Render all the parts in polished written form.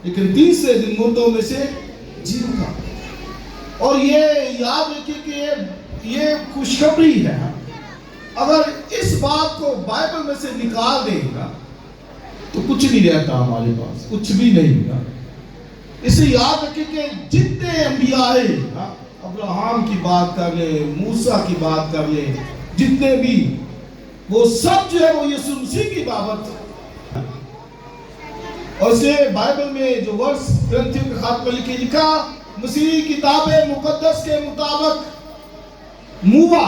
لیکن تیسرے دن مردوں میں سے جی اٹھا. اور یہ یاد رکھیے کہ یہ خوشخبری ہے. اگر اس بات کو بائبل میں سے نکال دیں گا تو کچھ نہیں رہتا ہمارے پاس، کچھ بھی نہیں گا. اسے یاد رکھیں کہ جتنے انبیاء ہیں، ابراہم کی بات کر لیں، موسیٰ کی بات کر لیں، جتنے بھی، وہ سب جو ہے وہ یسوع مسیح کی بابت. اور اسے بائبل میں جو ورس گرنتھیوں کے خط میں لکھا مسیح کتاب مقدس کے مطابق موا،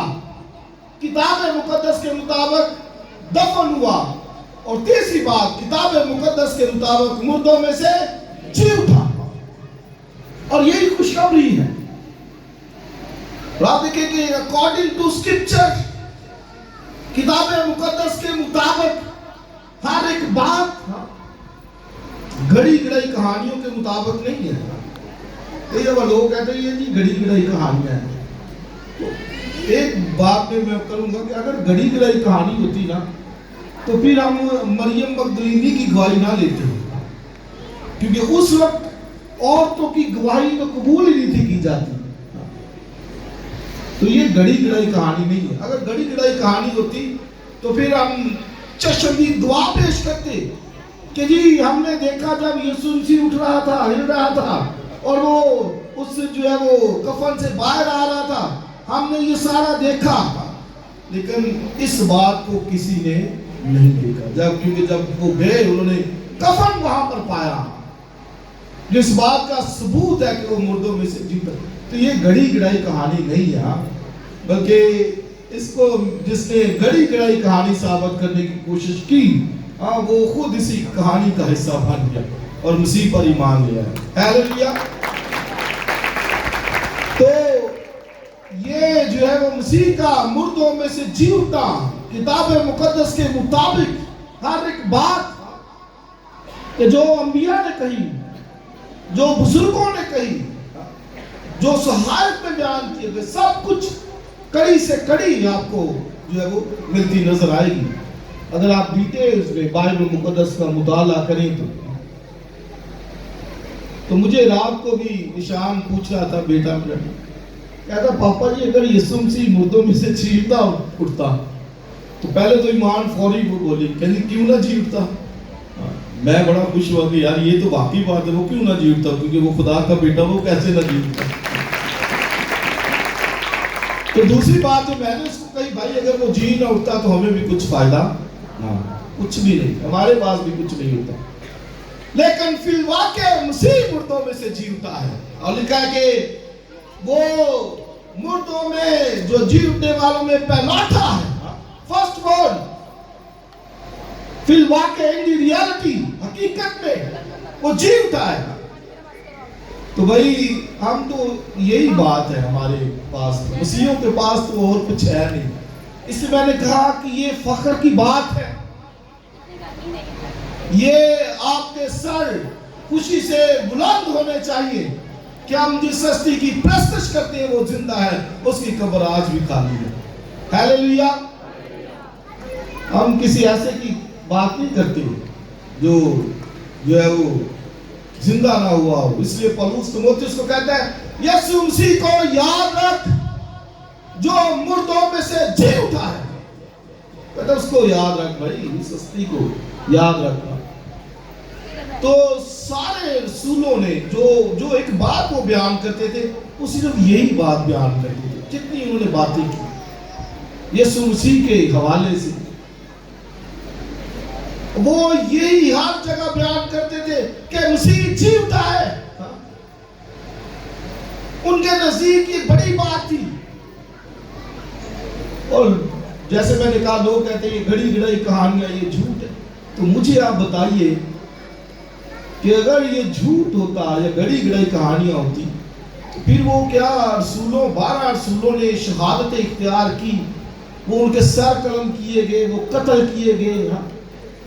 کتاب مقدس کے مطابق دفن ہوا، اور تیسری بات کتاب مقدس کے مطابق مردوں میں سے جی اٹھا. اور یہی خوشخبری ہے. آپ دیکھیں کہ اکارڈنگ ٹو اسکرپچر، کتاب مقدس کے مطابق ہر ایک بات گھڑی گڑائی کہانیوں کے مطابق نہیں ہے. کئی دفعہ لوگ کہتے ہیں یہ جی گھڑی گڑائی کہانیاں ہیں. تو ایک بات میں کروں گا کہ اگر گھڑی گڑائی کہانی ہوتی نا تو پھر ہم مریم مگدلینی کی گواہی نہ لیتے، کیونکہ اس وقت عورتوں کی گواہی تو قبول ہی نہیں تھی کی جاتی. تو یہ گھڑی گڑائی کہانی نہیں ہے. اگر گھڑی گڑائی کہانی ہوتی تو پھر ہم چشمدید دعا پیش کرتے کہ جی ہم نے دیکھا جب یسوع مسیح اٹھ رہا تھا، ہل رہا تھا، اور وہ اس سے جو ہے وہ کفن سے باہر آ رہا تھا، ہم نے یہ سارا دیکھا. لیکن اس بات کو کسی نے نہیں دیکھا، کیونکہ جب وہ گئے انہوں نے کفن وہاں پر پایا، جس بات کا ثبوت ہے کہ وہ مردوں میں سے جیتا. تو یہ گھڑی گڑائی کہانی نہیں ہے، بلکہ اس کو جس نے گھڑی گڑائی کہانی ثابت کرنے کی کوشش کی وہ خود اسی کہانی کا حصہ بن گیا اور مسیح پر ایمان لیا ہے. ہیلیلویا. تو یہ جو ہے وہ مسیح کا مردوں میں سے جی اٹھا کتاب مقدس کے مطابق ہر ایک بات کہ جو انبیاء نے کہی، جو بزرگوں نے کہی، جو صحائف میں بیان کیے گئے، سب کچھ کڑی سے کڑی آپ کو جو ہے وہ ملتی نظر آئے گی اگر آپ ڈیٹیلز میں بائبل مقدس کا مطالعہ کریں. تو مجھے رات کو بھی نشان پوچھ رہا تھا بیٹا میرا، کہتا پاپا جی اگر یسوع مسیح مردوں میں سے جی اٹھتا تو پہلے تو ایمان فوری بولی کہنی کیوں نہ جی اٹھتا. میں بڑا خوش ہوا کہ یار یہ تو واقعی بات ہے، وہ کیوں نہ جی اٹھتا، کیونکہ وہ خدا کا بیٹا، وہ کیسے نہ جی اٹھتا. تو دوسری بات جو میں نے اس کو کہی بھائی اگر وہ جی نہ اٹھتا تو ہمیں بھی کچھ فائدہ کچھ بھی نہیں، ہمارے پاس بھی کچھ نہیں ہوتا. لیکن فی الواقع مسیح مردوں میں سے جی اٹھا ہے، اور لکھا ہے کہ وہ مردوں میں جو جی اٹھنے والوں میں پہلاٹھا ہے، فرسٹ بورن. فی الواقع ان دی ریالٹی، حقیقت میں وہ جی اٹھا ہے. تو بھائی ہم تو یہی بات ہے ہمارے پاس، مسیحوں کے پاس تو اور کچھ ہے نہیں. اس لیے میں نے کہا کہ یہ فخر کی بات ہے، یہ آپ کے سر خوشی سے بلند ہونے چاہیے کہ ہم جس ہستی کی پرستش کرتے ہیں وہ زندہ ہے، اس کی قبر آج بھی خالی ہے. ہیلیلویا. ہم کسی ایسے کی بات نہیں کرتے جو ہے وہ زندہ نہ ہوا ہو. اس لیے پولس تیموتھیوس کو کہتا ہے یسوع مسیح کو یاد رکھ جو مردوں میں سے جی اٹھا ہے. کہتا ہے اس کو یاد رکھ بھائی، اس ہستی کو یاد رکھنا. تو سارے رسولوں نے جو ایک بات وہ بیان کرتے تھے وہ صرف یہی بات بیان کرتے تھے. جتنی انہوں نے باتیں کی یسوع مسیح کے حوالے سے، وہ یہی ہر جگہ بیان کرتے تھے کہ مسیح جی اٹھا ہے. ان کے نزدیک یہ بڑی بات تھی. اور جیسے میں نے کہا لوگ کہتے ہیں یہ گھڑی گڑائی کہانیاں، یہ جھوٹ ہے. تو مجھے آپ بتائیے کہ اگر یہ جھوٹ ہوتا یا گھڑی گڑائی کہانیاں ہوتی تو پھر وہ کیا 12 رسولوں نے شہادت اختیار کی، وہ ان کے سر قلم کیے گئے، وہ قتل کیے گئے،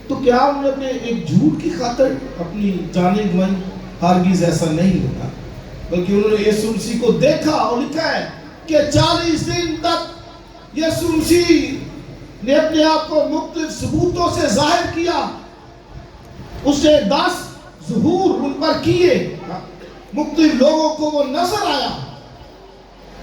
تو کیا انہوں نے اپنے ایک جھوٹ کی خاطر اپنی جانیں گنوائی؟ ہرگز ایسا نہیں ہوتا، بلکہ انہوں نے یسوع مسیح کو دیکھا. اور لکھا ہے کہ 40 دن تک یسوع مسیح نے اپنے آپ کو مختلف ثبوتوں سے ظاہر کیا. اس نے 10 ظہور ان پر کیے، مختلف لوگوں کو وہ نظر آیا،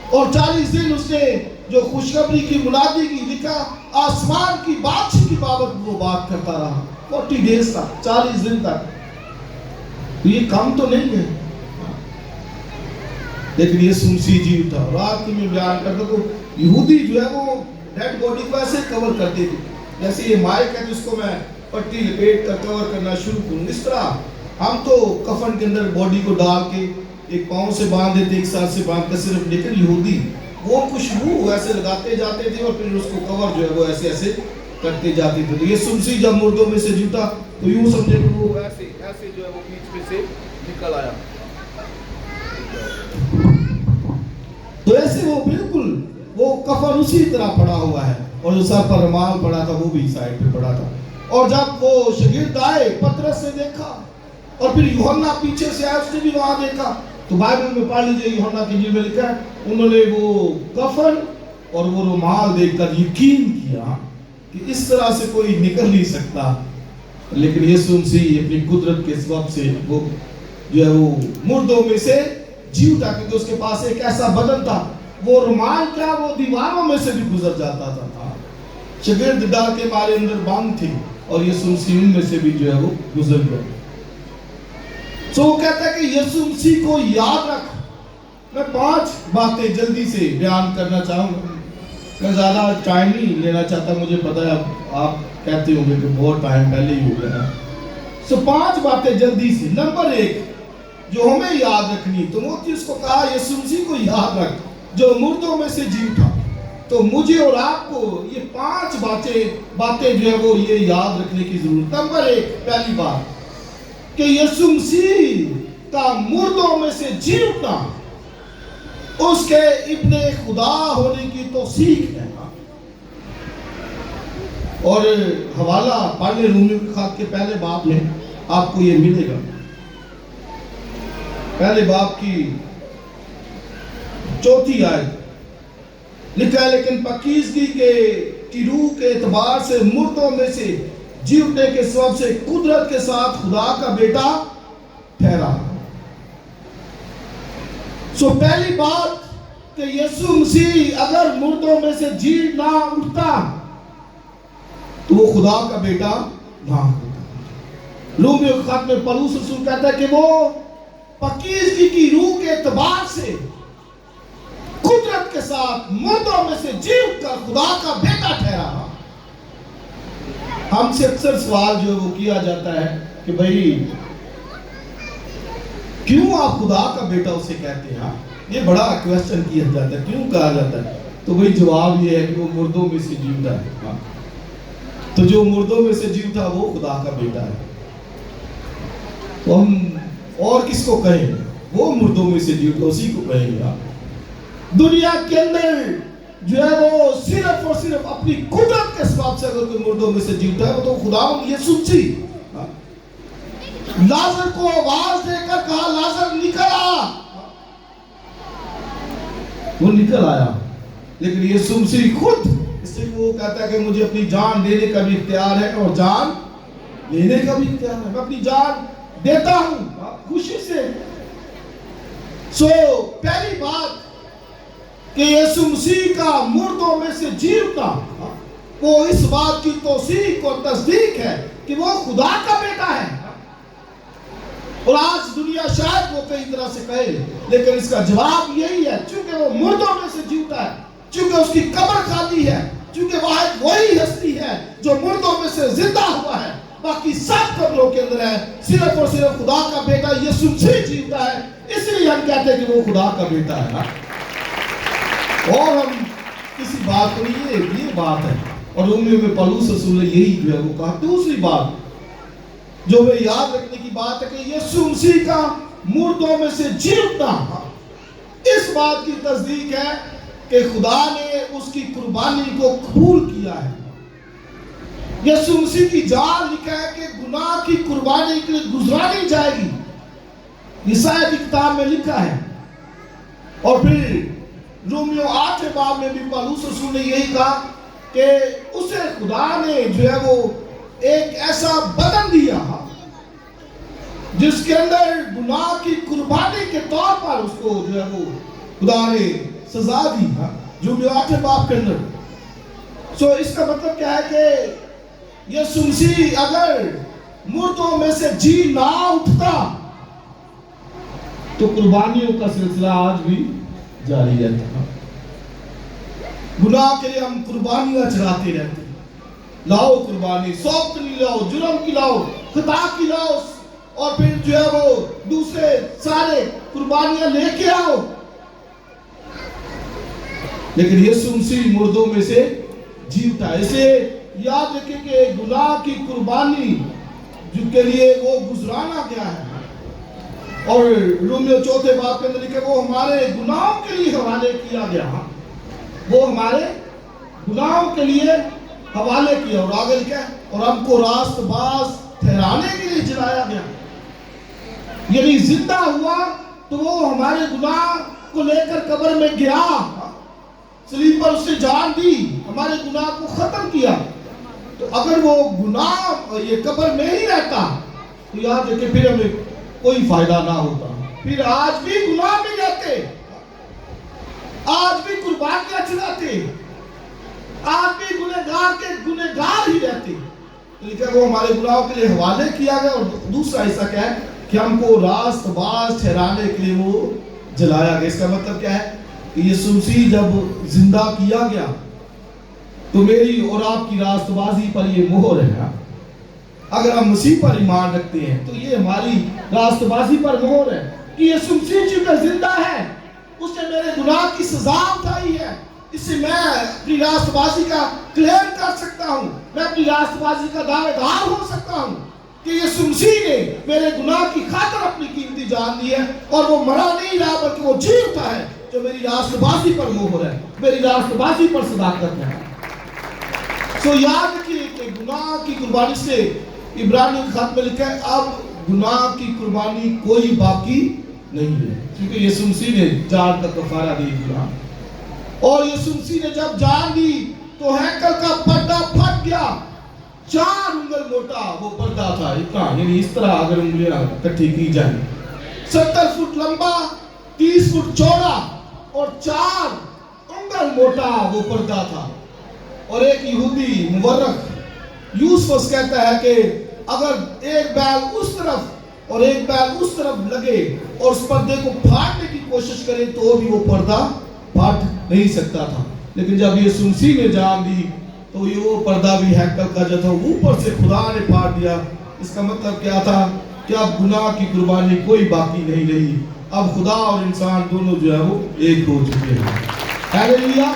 اور 40 دن اس نے جو خوشخبری کی منادی کی لکھا، آسمان کی بادشاہی کی بابت وہ بات کرتا رہا 40 ڈیز تک، 40 دن تک۔ یہ کم تو نہیں ہے، لیکن یہ سمسی جی اٹھا۔ اور آج کی میں بیان کرتا تو یہودی جو ہے وہ ڈیڈ باڈی کو ایسے کور کرتے تھے، جیسے یہ مائک ہے جس کو میں پٹی لپیٹ کر کور کرنا شروع کروں، اس طرح ہم تو کفن کے اندر باڈی کو ڈال کے ایک پاؤں سے باندھ دیتے، ایک ساتھ سے باندھ کر صرف، لیکن یہودی وہ خوشبو ایسے لگاتے جاتے تھے اور پھر اس کو کور جو ہے وہ ایسے ایسے کرتے جاتے تھے۔ تو یہ سمسی جب مردوں میں سے جی اٹھا تو یوں سمجھے کہ وہ ایسے ایسے جو ہے وہ بیچ میں سے نکل آیا، تو ایسے وہ بالکل وہ کفن اسی طرح پڑا ہوا ہے، اور جو سر پر رومال پڑا تھا وہ بھی سائڈ پہ پڑا تھا۔ اور جب وہ شاگرد آئے، پترس نے دیکھا، اور پھر یوحنا پیچھے سے آئے، اس نے بھی وہاں دیکھا۔ تو بائبل میں پڑھ لیجئے، یوحنا کی انجیل میں لکھا ہے انہوں نے وہ کفن اور وہ رومال دیکھ کر یقین کیا کہ اس طرح سے کوئی نکل نہیں سکتا، لیکن یسوع مسیح اپنی قدرت کے سبب سے وہ جو ہے وہ مردوں میں سے جی اٹھا، کیونکہ اس کے پاس ایک ایسا بدن تھا، وہ رومال کیا وہ دیواروں میں سے بھی گزر جاتا تھا۔ شاگرد ڈر کے مارے اندر بند تھے، اور یسوع مسیح ان میں سے بھی جو ہے وہ گزر گئے۔ سو وہ کہتا ہے کہ یسوع مسیح کو یاد رکھ۔ میں 5 باتیں جلدی سے بیان کرنا چاہوں گا، میں زیادہ ٹائم نہیں لینا چاہتا، مجھے پتا ہے آپ کہتے ہوں گے کہ بہت ٹائم پہلے ہی ہو گیا ہے۔ سو 5 باتیں جلدی سے۔ نمبر 1 جو ہمیں یاد رکھنی، تو وہ اس کو کہا یسوع مسیح کو یاد رکھ جو مردوں میں سے جی اٹھا۔ تو مجھے اور آپ کو یہ 5 باتیں جو ہے وہ یہ یاد رکھنے کی ضرورت۔ نمبر 1 پہلی بات کہ یسوع مسیح کا مردوں میں سے جی اٹھنا اس کے ابن خدا ہونے کی توثیق ہے۔ اور حوالہ پڑھ لیں رومیوں کے خط کے پہلے باب میں، آپ کو یہ ملے گا، پہلے باب کی 4 آیت لکھا ہے، لیکن پاکیزگی کی روح کے اعتبار سے مردوں میں سے جی اٹھنے کے سبب سے قدرت کے ساتھ خدا کا بیٹا ٹھہرا۔ سو پہلی بات کہ یسوع مسیح اگر مردوں میں سے جی نہ اٹھتا تو وہ خدا کا بیٹا نہ ہوتا۔ رومیوں کے خط میں پولس رسول کہتا ہے کہ وہ پاکیزگی کی روح کے اعتبار سے قدرت کے ساتھ مردوں میں سے جی اٹھ کر خدا کا بیٹا ٹھہرا۔ ہم سے اکثر سوال جو وہ کیا جاتا ہے کہ بھئی کیوں آپ خدا کا بیٹا اسے کہتے ہیں؟ یہ بڑا کویسچن کیا جاتا ہے، کیوں کہا جاتا ہے؟ تو بھئی جواب یہ ہے کہ وہ مردوں میں سے جی اٹھا ہے، تو جو مردوں میں سے جی اٹھا وہ خدا کا بیٹا ہے۔ تو ہم اور کس کو کہیں؟ وہ مردوں میں سے جی اٹھا اسی کو کہیں گے۔ دنیا کے اندر جو ہے وہ صرف اور صرف اپنی قدرت کے سبب سے اگر کوئی مردوں میں سے جی اٹھا ہے وہ تو خدا یسوع مسیح۔ لازر کو آواز دے کر کہا لازر نکل آ، وہ نکل آیا، لیکن یسوع مسیح خود اس لیے وہ کہتا ہے کہ مجھے اپنی جان دینے کا بھی اختیار ہے اور جان لینے کا بھی اختیار ہے، میں اپنی جان دیتا ہوں خوشی سے۔ سو پہلی بات کہ یسوع مسیح کا مردوں میں سے جی اٹھنا وہ اس بات کی توثیق اور تصدیق ہے کہ وہ خدا کا بیٹا ہے۔ اور آج دنیا شاید وہ کئی طرح سے کہے، لیکن اس کا جواب یہی ہے، چونکہ وہ مردوں میں سے جی اٹھا ہے، چونکہ اس کی قبر خالی ہے، چونکہ واحد وہی ہستی ہے جو مردوں میں سے زندہ ہوا ہے، باقی سب قبروں کے اندر ہے، صرف اور صرف خدا کا بیٹا یسوع مسیح جی اٹھا ہے، اس لیے ہم کہتے ہیں کہ وہ خدا کا بیٹا ہے۔ اور ہم کسی بات کو نہیں، یہ بات ہے، اور رومیوں میں پولس رسول نے یہی جو ہے وہ کہا۔ دوسری بات جو ہمیں یاد رکھنے کی بات ہے کہ یسوع مسیح کا مردوں میں سے جی اٹھنا اس بات کی تصدیق ہے کہ خدا نے اس کی قربانی کو قبول کیا ہے۔ یسوع مسیح کی جان لکھا ہے کہ گناہ کی قربانی کے لیے گزرانی جائے گی، یسایا کی کتاب میں لکھا ہے۔ اور پھر رومیوں 8 باب میں بھی پولس رسول نے یہی کہا کہ اسے خدا نے جو ہے وہ ایک ایسا بدن دیا جس کے اندر گناہ کی قربانی کے طور پر اس کو جو ہے وہ خدا نے سزا دی، جو 8 باب کے اندر۔ سو اس کا مطلب کیا ہے کہ یسوع مسیح اگر مردوں میں سے جی نہ اٹھتا تو قربانیوں کا سلسلہ آج بھی جاری رہتا۔ گناہ کے لیے ہم قربانیاں چڑھاتے رہتے ہیں، لاؤ قربانی، سوگ کی لاؤ، جرم کی لاؤ، خطا کی لاؤ، اور پھر جو ہے وہ دوسرے سارے قربانیاں لے کے آؤ۔ لیکن یسوع مسیح مردوں میں سے جی اٹھا۔ اسے یاد رکھیں کہ گناہ کی قربانی جو کے لیے وہ گزرانا گیا ہے، اور رومیو 4 باب کے اندر لکھا وہ ہمارے گناہوں کے لیے حوالے کیا گیا، وہ ہمارے گناہوں کے لیے حوالے کیا، اور آگے لکھا ہے اور ہم کو راست باز ٹھہرانے کے لیے جلایا گیا۔ یعنی زندہ ہوا تو وہ ہمارے گناہ کو لے کر قبر میں گیا، صلیب پر اس نے جان دی، ہمارے گناہ کو ختم کیا۔ تو اگر وہ گناہ یہ قبر میں ہی رہتا تو یاد رکھیں پھر ہمیں کوئی فائدہ نہ ہوتا، پھر آج بھی گناہ میں رہتے، آج بھی قربانیاں چڑھاتے، آج بھی گنہگار ہی رہتے۔ تو لکھا وہ ہمارے گناہوں کے لیے حوالے کیا گیا، اور دوسرا حصہ کیا ہے کہ ہم کو راست باز ٹھہرانے کے لیے وہ جلایا گیا۔ اس کا مطلب کیا ہے کہ یسوع مسیح جب زندہ کیا گیا تو میری اور آپ کی راست بازی پر یہ مہر ہے۔ اگر ہم مسیح پر ایمان رکھتے ہیں تو یہ ہماری راست بازی پر مہر ہے کہ یسوع مسیح چونکہ زندہ ہے، اس نے میرے گناہ کی سزا اٹھائی ہے، اس سے میں اپنی راست بازی کا کلیم کر سکتا ہوں، میں اپنی راست بازی کا دعوے دار ہو سکتا ہوں کہ یسوع مسیح نے میرے گناہ کی خاطر اپنی قیمتی جان دی ہے، اور وہ مرا نہیں رہا بلکہ وہ جی اٹھا ہے، جو میری راست بازی پر مہر ہے، میری راست بازی پر صداقت ہے۔ سو یاد رکھیے کہ گناہ کی قربانی سے عبرانی خط میں لکھا ہے اب گناہ کی قربانی کوئی باقی نہیں ہے، کیونکہ یسوع مسیح نے جان کا کفارہ دے دیا، اور یسوع مسیح نے جب جان دی تو ہیکل کا پردہ پھٹ گیا، 4 انگل موٹا وہ پردہ تھا، اتنا، یعنی اس طرح اگر انگلیاں اکٹھی کی جائیں، 70 فٹ لمبا، 30 فٹ چوڑا اور 4 انگل موٹا وہ پردہ تھا۔ اور ایک یہودی مورخ یوسفس کہتا ہے کہ اگر ایک بیل اس طرف اور ایک بیل اس طرف لگے اور اس پردے کو پھاڑنے کی کوشش کرے تو بھی وہ پردہ پھاٹ نہیں سکتا تھا، لیکن جب یسوع مسیح نے جان دی تو یہ وہ پردہ بھی ہیکل کا جو تھا اوپر سے خدا نے پھاڑ دیا۔ اس کا مطلب کیا تھا کہ اب گناہ کی قربانی کوئی باقی نہیں رہی، اب خدا اور انسان دونوں جو ہے وہ ایک ہو چکے ہیں۔ ہیلیلویا،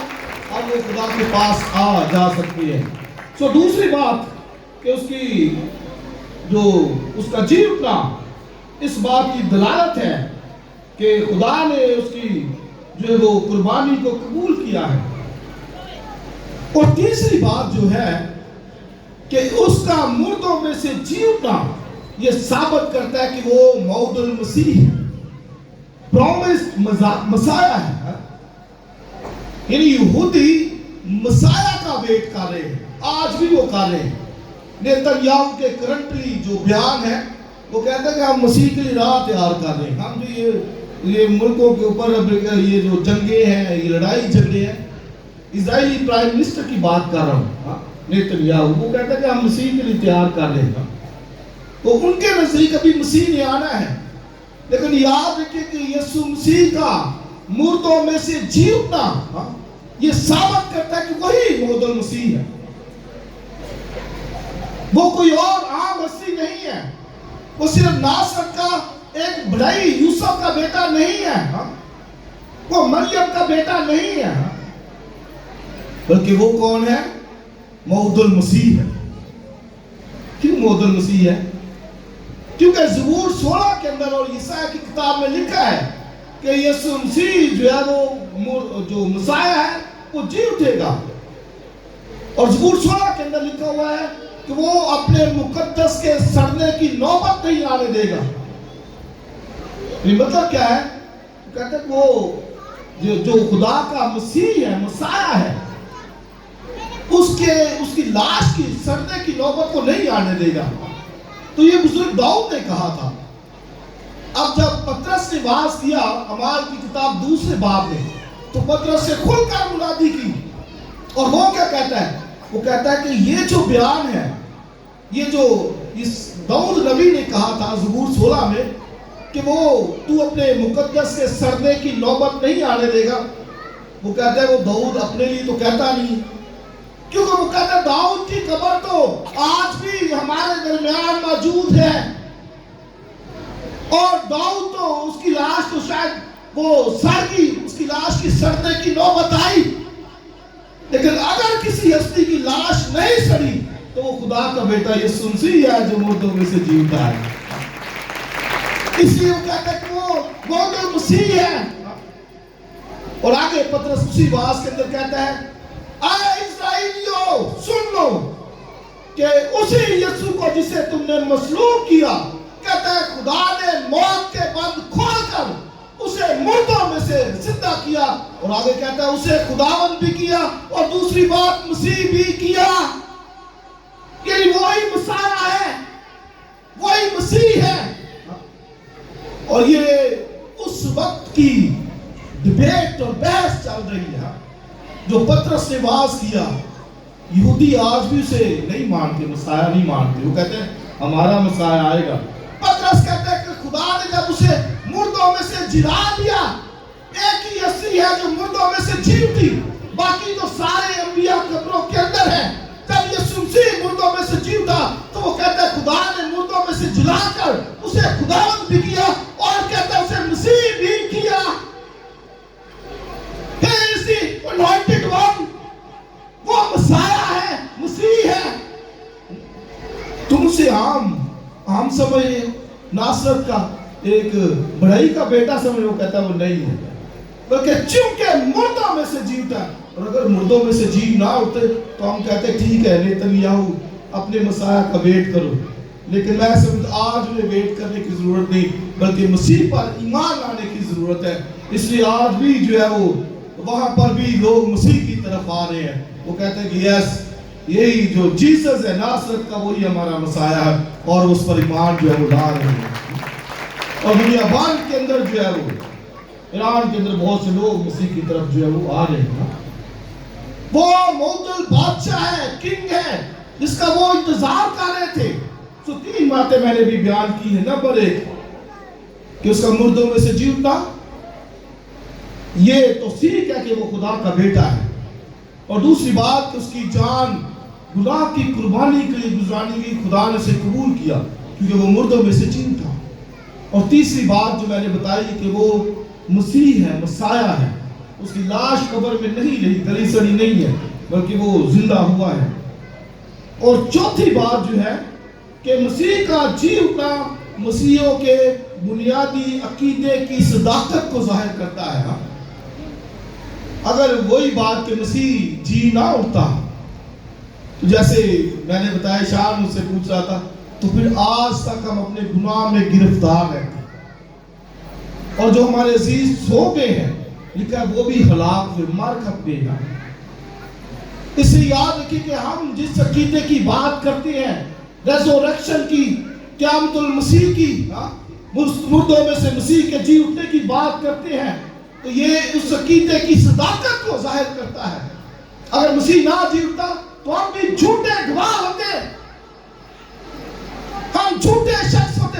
اب وہ خدا کے پاس آ جا سکتے ہیں۔ سو دوسری بات کہ اس کی جو اس کا جی اٹھنا اس بات کی دلالت ہے کہ خدا نے اس کی جو ہے وہ قربانی کو قبول کیا ہے۔ اور تیسری بات جو ہے کہ اس کا مردوں میں سے جی اٹھنا یہ ثابت کرتا ہے کہ وہ موعود المسیح ہے، پرومسڈ مسایہ ہے۔ یعنی یہودی مسایہ کا ویٹ کر رہے ہیں، آج بھی وہ کر رہے ہیں۔ نیتنیاہو کے کرنٹلی جو بیان ہے وہ کہتا ہے کہ ہم مسیح کے لیے راہ تیار کر رہے ہیں، ہم جو یہ ملکوں کے اوپر یہ جو جنگیں ہیں، یہ لڑائی جھگڑے ہیں، اسرائیلی پرائم منسٹر کی بات کر رہا ہوں، نیتنیاہو، وہ کہتا ہے کہ ہم مسیح کے لیے تیار کر رہے ہیں۔ تو ان کے نزدیک ابھی مسیح نے آنا ہے، لیکن یاد رکھیں کہ یسوع مسیح کا مردوں میں سے جی اٹھنا یہ ثابت کرتا ہے کہ وہی موعود المسیح ہے، وہ کوئی اور عام ہستی نہیں ہے، وہ صرف ناصرت کا ایک بڑائی یوسف کا بیٹا نہیں ہے، وہ مریم کا بیٹا نہیں ہے، بلکہ وہ کون ہے؟ موعود المسیح ہے۔ کیوں موعود المسیح ہے؟ کیونکہ زبور 16 کے اندر اور یسایہ کی کتاب میں لکھا ہے کہ یسوع مسیح جو ہے وہ جو مسایہ ہے وہ جی اٹھے گا، اور زبور 16 کے اندر لکھا ہوا ہے کہ وہ اپنے مقدس کے سڑنے کی نوبت نہیں آنے دے گا۔ یہ مطلب کیا ہے؟ کہتے ہیں وہ جو خدا کا مسیح ہے، مسایہ ہے، اس کی لاش کی سڑنے کی نوبت کو نہیں آنے دے گا۔ تو یہ بزرگ داؤد نے کہا تھا اب جب پترس نے واعظ کیا اعمال کی کتاب دوسرے باب میں، تو پترس سے کھل کر منادی کی، اور وہ کیا کہتا ہے؟ وہ کہتا ہے کہ یہ جو بیان ہے، یہ جو اس داؤد نبی نے کہا تھا زبور 16 میں کہ وہ تو اپنے مقدس کے سڑنے کی نوبت نہیں آنے دے گا، وہ کہتا ہے وہ داؤد اپنے لیے تو کہتا نہیں، کیونکہ وہ کہتا ہے داؤد کی قبر تو آج بھی ہمارے درمیان موجود ہے، اور داؤد تو اس کی لاش تو شاید وہ سڑ گئی، اس کی لاش کی سڑنے کی نوبت آئی، لیکن اگر کسی ہستی کی لاش نہیں سڑی تو وہ خدا کا بیٹا یسوع مسیح ہے جو مردوں میں سے جی اٹھا ہے۔ اس لیے وہ کہتا ہے کہ وہ موعود مسیح ہے۔ اور آگے پترس اسی واعظ کے اندر کہتا ہے، اے اسرائیلیو سن لو کہ اسی یسوع کو جسے تم نے مصلوب کیا، کہتا ہے خدا نے موت کے بند کھول کر اسے مردوں میں سے زندہ کیا، اور آگے کہتا ہے اسے خداوند بھی کیا، اور دوسری بات مسیح بھی کیا، یعنی وہی مسیح ہے، وہی مسیح ہے۔ اور یہ اس وقت کی ڈیبیٹ اور بحث چل رہی ہے جو پترس نے واعظ کیا۔ یہودی آج بھی اسے نہیں مانتے، مسیح نہیں مانتے، وہ کہتے ہیں ہمارا مسیح آئے گا۔ پترس کہتا ہے کہ خدا نے جب اسے مردوں میں سے جلا دیا، ایک ہی ہستی ہے جو مردوں میں سے جی اٹھی، باقی تو سارے انبیاء قبروں کے اندر ہیں۔ جب یسوع مسیح مردوں میں سے جی اٹھا تو وہ کہتا ہے خدا نے مردوں میں سے جلا کر اسے خداوند بھی کیا، اور کہتا ہے اسے مسیح بھی کیا۔ He is the anointed one، وہ مسیح ہے، مسیح ہے۔ تم اسے عام سمجھے، ناصرت کا ایک بڑھائی کا بیٹا سمجھے، وہ کہتا ہے وہ نہیں ہے، بلکہ چونکہ مردوں میں سے جی اٹھا، اور اگر مردوں میں سے جی نہ اٹھے تو ہم کہتے ہیں ٹھیک ہے نیتنیاہو اپنے مسیح کا ویٹ کرو، لیکن میں سمجھتا آج انہیں ویٹ کرنے کی ضرورت نہیں، بلکہ مسیح پر ایمان لانے کی ضرورت ہے۔ اس لیے آج بھی جو ہے وہ وہاں پر بھی لوگ مسیح کی طرف آ رہے ہیں، وہ کہتے ہیں کہ یس یہی جو جیسس ہے ناصرت کا وہی ہمارا مسیح ہے، اور اس پر ایمان جو ہے وہ لا رہے ہیں۔ اور دنیا بھر کے اندر جو ہے وہ ایران کے اندر بہت سے لوگ مسیح کی طرف جو ہے وہ آ رہے ہیں۔ وہ معطل بادشاہ ہے، کنگ ہے، جس کا وہ انتظار کر رہے تھے۔ سو 3 باتیں میں نے بھی بیان کی ہیں۔ نمبر 1 کہ اس کا مردوں میں سے جی اٹھا، یہ توثیق ہے کہ وہ خدا کا بیٹا ہے، اور دوسری بات کہ اس کی جان گناہ کی قربانی کے لیے گزرانی گئی، خدا نے اسے قبول کیا کیونکہ وہ مردوں میں سے جی اٹھا، اور تیسری بات جو میں نے بتائی کہ وہ مسیح ہے، مسیح ہے، اس کی لاش قبر میں نہیں رہی، گلی سڑی نہیں ہے، بلکہ وہ زندہ ہوا ہے۔ اور چوتھی بات جو ہے کہ مسیح کا جی اٹھنا مسیحیوں کے بنیادی عقیدے کی صداقت کو ظاہر کرتا ہے۔ اگر وہی بات کہ مسیح جی نہ اٹھتا، تو جیسے میں نے بتایا شاہ مجھ سے پوچھ رہا تھا، تو پھر آج تک ہم اپنے گناہ میں گرفتار رہتے، اور جو ہمارے عزیز سو گئے ہیں لکھا وہ بھی ہلاک ہوئے، مر کھپ گئے ہیں۔ اس سے یاد رکھیے کہ ہم جس عقیدے کی بات کرتے ہیں، ریزوریکشن کی، قیامت المسیح کی، مردوں میں سے مسیح کے جی اٹھنے کی بات کرتے ہیں، تو یہ اس عقیدے کی صداقت کو ظاہر کرتا ہے۔ اگر مسیح نہ جی اٹھتا تو ہم بھی جھوٹے گواہ ہوتے، ہم جھوٹے شخص ہوتے۔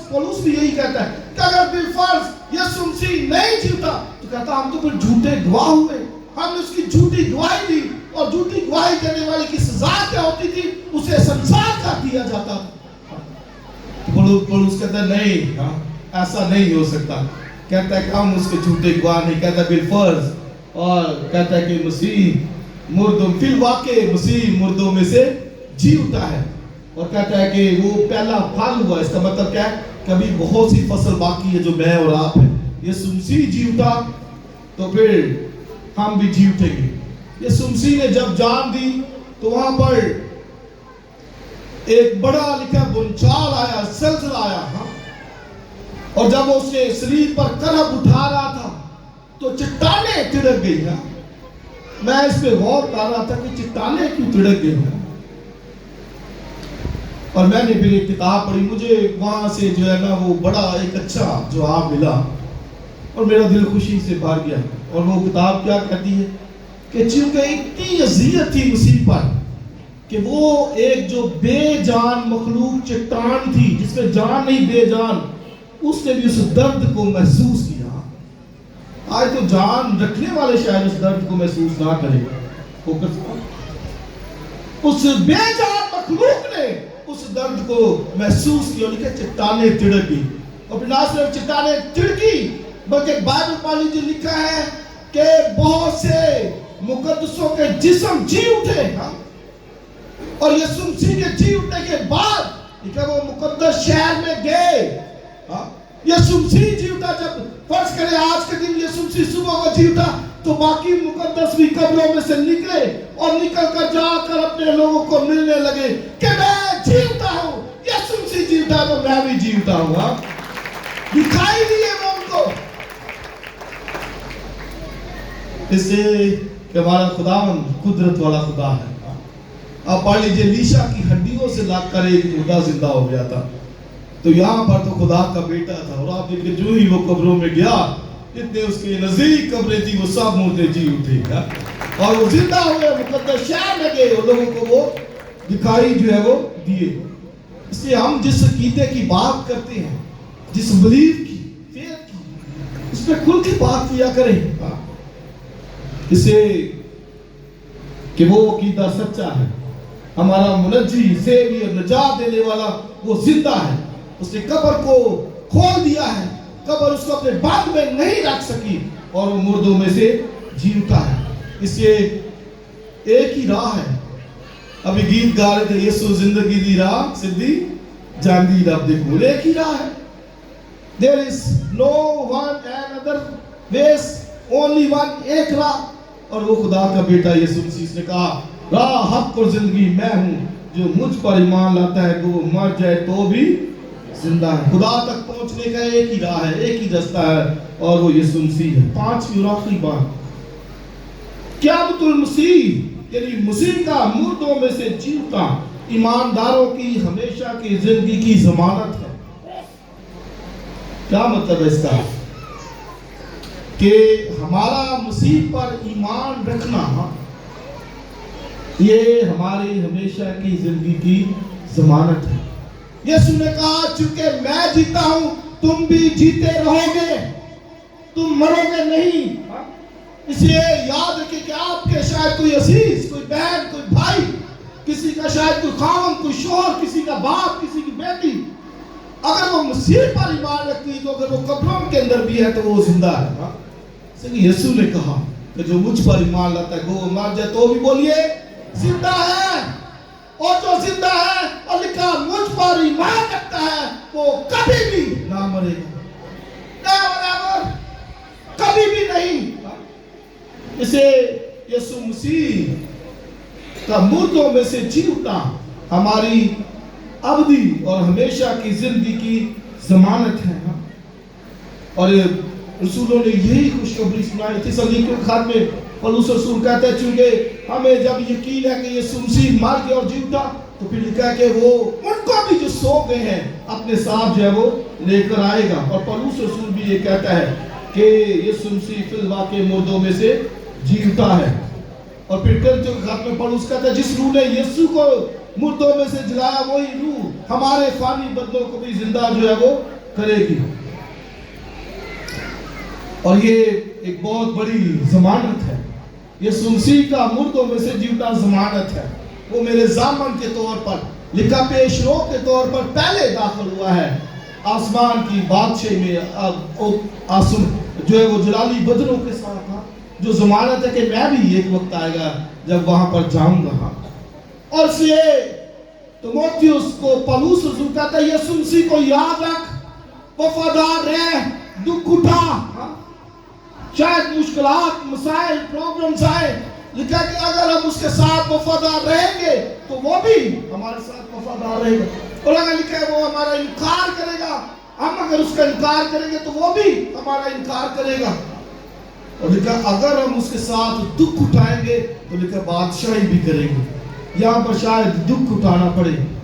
پولس بھی یہی کہتا ہے کہ اگر بالفرض یسوع مسیح نہیں جیتا تو کہتا ہم تو پھر جھوٹے گواہ ہوئے، ہم نے اس کی جھوٹی گواہی دی، اور جھوٹی گواہی دینے والے کی سزا کیا ہوتی تھی؟ اسے سنسار کر دیا جاتا تھا۔ پولس کہتا ہے نہیں، ایسا نہیں ہو سکتا، کہتا ہے کہ ہم اس کے جھوٹے گواہ نہیں، کہتا ہے بالفرض، اور کہتا ہے کہ مسیح مردوں فی الواقع مسیح مردوں میں سے جی اٹھا ہے، اور کہتا ہے کہ وہ پہلا پھل ہوا۔ اس کا مطلب کیا ہے؟ کبھی بہت سی فصل باقی ہے جو میں اور آپ ہیں۔ یسوع مسیح جی اٹھا تو پھر ہم بھی جی اٹھیں گے۔ یسوع مسیح نے جب جان دی تو وہاں پر ایک بڑا لکھا بنچال آیا، زلزلہ آیا، اور جب اس نے صلیب پر قلب اٹھا رہا تھا تو چٹانیں تڑک گئی ہیں۔ میں اس پہ غور کر رہا تھا کہ چٹانیں کیوں تڑک گئی ہیں؟ اور میں نے پھر ایک کتاب پڑھی, مجھے وہاں سے جو ہے نا وہ بڑا ایک اچھا جواب ملا اور میرا دل خوشی سے بھر گیا. اور وہ کتاب کیا کہتی ہے کہ چونکہ اتنی اذیت تھی مسیح پر کہ وہ ایک جو بے جان مخلوق چٹان تھی جس میں جان نہیں بے جان, اس نے بھی اس درد کو محسوس کیا. آج تو جان رکھنے والے شاید اس درد کو محسوس نہ کرے, اس بے جان مخلوق نے اس درد کو محسوس کیا. لکھے چٹانیں تڑکی, اور پھر نہ صرف چٹانیں تڑکی بلکہ بائبل پڑھ لیجیے, لکھا ہے کہ بہت سے مقدسوں کے جسم جی اٹھے. اور یسوع مسیح کے جی اٹھنے کے بعد لکھا وہ مقدس شہر میں گئے. یسوع مسیح جی اٹھا, جب فرض کرے آج کے دن یسوع مسیح صبح کو جی اٹھا تو باقی مقدس بھی قبروں میں سے نکلے اور نکل کر جا کر اپنے لوگوں کو ملنے لگے کہ میں جی اٹھا ہوں, یسوع مسیح جی اٹھا تو میں بھی جی اٹھا ہوں. دکھائی دیے وہ ان کو, اس سے کہ ہمارا خداوند قدرت والا خدا ہے. آپ پڑھ لیجئے لیشا کی ہڈیوں سے لا کر ایک مردہ زندہ ہو گیا تھا, تو یہاں پر تو خدا کا بیٹا تھا. اور آپ دیکھیں جو ہی وہ قبروں میں گیا, اتنے اس کے نزدیک قبریں تھی, وہ سب مردے جی اٹھے اور وہ زندہ ہوئے, مقدس شہر میں گئے اور لوگوں کو وہ دکھائی جو ہے وہ دیے. اس لیے ہم جس عقیدے کی بات کرتے ہیں, جس بلیف کی, فیتھ کی, اس پہ کھل کے بات کیا کریں, اسے کہ وہ عقیدہ سچا ہے. ہمارا منجی, سیویئر, نجات دینے والا وہ زندہ ہے. اس نے قبر کو کھول دیا ہے, قبر اس کو اپنے بند میں نہیں رکھ سکی اور وہ مردوں میں سے جی اٹھا ہے. اس لیے ایک ہی راہ ہے. ابھی گیت گا رہے تھے, یسوع زندگی دی راہ سدھی جاندی رب دے کول. ایک ہی راہ ہے. There is no one another ways, only one, ایک راہ. اور وہ خدا کا بیٹا یسوع مسیح نے کہا راہ, حق اور زندگی میں ہوں, جو مجھ پر ایمان لاتا ہے کہ وہ مر جائے تو بھی زندہ ہے. خدا تک پہنچنے کا ایک ہی راہ ہے, ایک ہی رستہ ہے, اور وہ یسوع مسیح ہے. پانچویں اور آخری بات, قیامت المسیح یعنی مسیح کا مردوں میں سے جی اٹھنا ایمانداروں کی ہمیشہ کی زندگی کی ضمانت ہے. کیا مطلب ہے اس کا؟ کہ ہمارا مسیح پر ایمان رکھنا یہ ہماری ہمیشہ کی زندگی کی ضمانت ہے. یسوع نے کہا چونکہ میں جیتا ہوں تم بھی جیتے رہو گے, تم مرو گے نہیں. اس لیے یاد رکھیں کہ آپ کے شاید کوئی عزیز, کوئی بہن, کوئی بھائی, کسی کا شاید کوئی خاوند, کوئی شوہر, کسی کا باپ, کسی کی بیٹی, اگر وہ مسیح پر ایمان رکھتی ہے تو اگر وہ قبروں کے اندر بھی ہے تو وہ زندہ ہے. یسوع نے کہا کہ جو مجھ پر ایمان لاتا ہے وہ مر جائے تو بھی بولیے زندہ ہے, اور جو زندہ ہے اور لکھا مجھ پر ایمان رکھتا ہے وہ کبھی بھی نہ مرے گا, کبھی بھی نہیں. اسے یسوع مسیح کا مردوں میں سے جی اٹھنا ہماری ابدی اور ہمیشہ کی زندگی کی ضمانت ہے. اور رسولوں نے یہی خوشخبری سنائی تھی. سلیقوں کے خط میں پولس رسول کہتے ہیں چونکہ ہمیں جب یقین ہے کہ یسوع مسیح مر گیا اور جی اٹھا تو پھر لکھا ہے کہ وہ ان کو بھی جو سو گئے ہیں اپنے ساتھ جو ہے وہ لے کر آئے گا. اور پولس رسول بھی یہ کہتا ہے کہ یسوع مسیح فی الواقع مردوں میں سے جی اٹھا ہے. اور پھر کرنتیوں کے خط میں پولس کہتا ہے جس روح نے یسوع کو مردوں میں سے جلایا وہی روح ہمارے فانی بدنوں کو بھی زندہ جو ہے وہ کرے گی. اور یہ ایک بہت بڑی ضمانت ہے. یسوع مسیح کا مردوں میں سے جی اٹھا ضمانت ہے. وہ میرے ضامن کے طور پر, لکھا پیش رو کے طور پر پہلے داخل ہوا ہے آسمان کی بادشاہی میں. جو ہے وہ جلالی بدنوں کے ساتھ تھا, جو ضمانت ہے کہ میں بھی ایک وقت آئے گا جب وہاں پر جاؤں گا. اور اس لیے تیموتھیوس کو پولس رسول کہتا ہے یسوع مسیح کو یاد رکھ, وفادار رہ, دکھ اٹھا. شاید مشکلات, مسائل, پرابلمز آئے, لکھا کہ اگر ہم اس کے ساتھ وفادار رہیں گے تو وہ بھی ہمارے ساتھ وفادار رہے گا. اور اگر لکھا ہے وہ ہمارا انکار کرے گا, ہم اگر اس کا انکار کریں گے تو وہ بھی ہمارا انکار کرے گا. اور لکھا اگر ہم اس کے ساتھ دکھ اٹھائیں گے تو لکھا بادشاہی بھی کریں گے. یہاں پر شاید دکھ اٹھانا پڑے,